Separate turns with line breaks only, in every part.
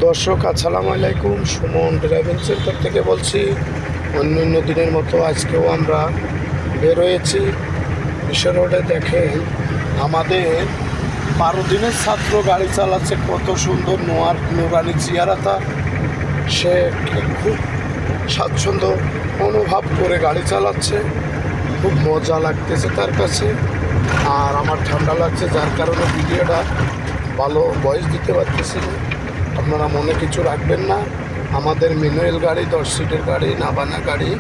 দর্শক আসসালামু আলাইকুম, সুমন ড্রাইভিং সেন্টার থেকে বলছি। অন্য দিনের মতো আজকেও আমরা বের হয়েছি বিশ্ব রোডে। দেখেন আমাদের 12 দিনের ছাত্র গাড়ি চালাচ্ছে, কত সুন্দর নুরানি চেহারাটা। সে খুব স্বাচ্ছন্দ্য অনুভব করে গাড়ি চালাচ্ছে, খুব মজা লাগতেছে তার কাছে। আর আমার ঠান্ডা লাগছে, যার কারণে ভিডিওটা ভালো ভয়েস দিতে পারতেছি না। আপনারা মনে কিছু রাখবেন না, আমাদের ম্যানুয়াল গাড়ি, 10 সিটের গাড়ি, নাবানা গাড়ি।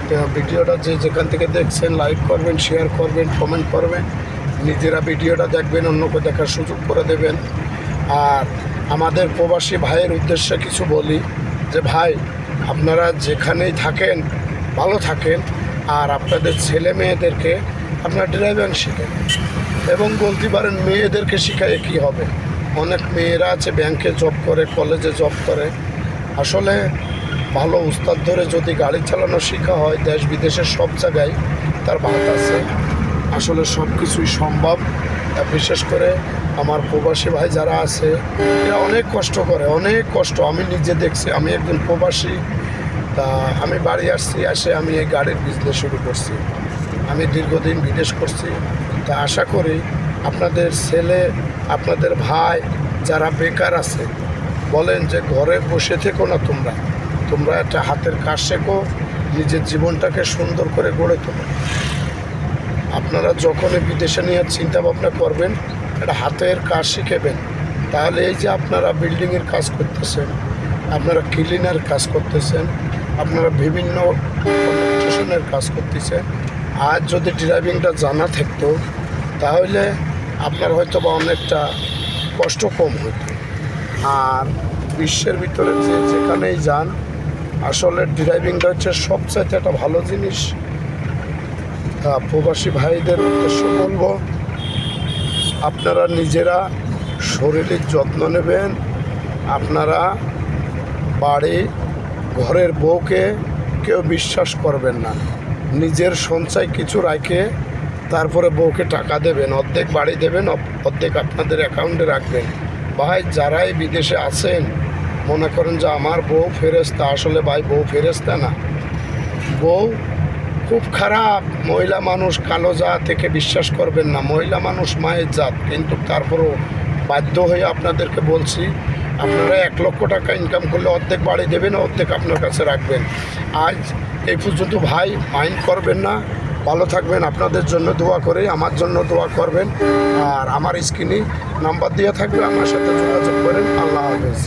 তো ভিডিওটা যে যেখান থেকে দেখছেন লাইক করবেন, শেয়ার করবেন, কমেন্ট করবেন, নিজেরা ভিডিওটা দেখবেন, অন্যকে দেখার সুযোগ করে দেবেন। আর আমাদের প্রবাসী ভাইয়ের উদ্দেশ্যে কিছু বলি যে ভাই, আপনারা যেখানেই থাকেন ভালো থাকেন, আর আপনাদের ছেলে মেয়েদেরকে আপনার ড্রাইভিং শেখেন, এবং বলতে পারেন মেয়েদেরকে শেখায় কী হবে। অনেক মেয়েরা আছে ব্যাংকে জব করে, কলেজে জব করে। আসলে ভালো উস্তাদ ধরে যদি গাড়ি চালানো শেখা হয়, দেশ বিদেশের সব জায়গায় তার বাত আছে। আসলে সব কিছুই সম্ভব। বিশেষ করে আমার প্রবাসী ভাই যারা আছে, এরা অনেক কষ্ট করে, অনেক কষ্ট। আমি নিজে দেখছি, আমি একজন প্রবাসী। তা আমি বাড়ি আসছি, আমি এই গাড়ির বিজনেস শুরু করছি। আমি দীর্ঘদিন বিদেশ করছি। তা আশা করি আপনাদের ছেলে, আপনাদের ভাই যারা বেকার আছে, বলেন যে ঘরে বসে থেকো না, তোমরা একটা হাতের কাজ শেখো, নিজের জীবনটাকে সুন্দর করে গড়ে তোলো। আপনারা যখনই বিদেশে নিয়ে চিন্তা ভাবনা করবেন, একটা হাতের কাজ শিখেবেন। তাহলে এই যে আপনারা বিল্ডিংয়ের কাজ করতেছেন, আপনারা ক্লিনার কাজ করতেছেন, আপনারা বিভিন্ন কনস্ট্রাকশনের কাজ করতেছেন, আজ যদি ড্রাইভিংটা জানা থাকতো, তাহলে আপনার হয়তো বা অনেকটা কষ্ট কম হতো। আর বিশ্বের ভিতরে যেখানেই যান, আসলে ড্রাইভিংটা হচ্ছে সবচাইতে একটা ভালো জিনিস। প্রবাসী ভাইদের উদ্দেশ্য বলবো, আপনারা নিজেরা শরীরের যত্ন নেবেন। আপনারা বাড়ি ঘরের বউকে কেউ বিশ্বাস করবেন না। নিজের সঞ্চয় কিছু রাখে তারপরে বউকে টাকা দেবেন, অর্ধেক বাড়ি দেবেন, অর্ধেক আপনাদের অ্যাকাউন্টে রাখবেন। ভাই যারাই বিদেশে আছেন, মনে করেন যে আমার বউ ফেরেশতা, আসলে ভাই বউ ফেরেশতা না। বউ খুব খারাপ, মহিলা মানুষ কালো জাত, থেকে বিশ্বাস করবেন না। মহিলা মানুষ মায়ের জাত, কিন্তু তারপরেও বাধ্য হয়ে আপনাদেরকে বলছি, আপনারা 1 লক্ষ টাকা ইনকাম করলে অর্ধেক বাড়ি দেবেন, অর্ধেক আপনার কাছে রাখবেন। আজ এই পর্যন্ত ভাই, মাইন্ড করবেন না। ভালো থাকবেন, আপনাদের জন্য দোয়া করে, আমার জন্য দোয়া করবেন। আর আমার স্ক্রিনে নাম্বার দেওয়া থাকবে, আমার সাথে যোগাযোগ করেন। আল্লাহ হাফেজ।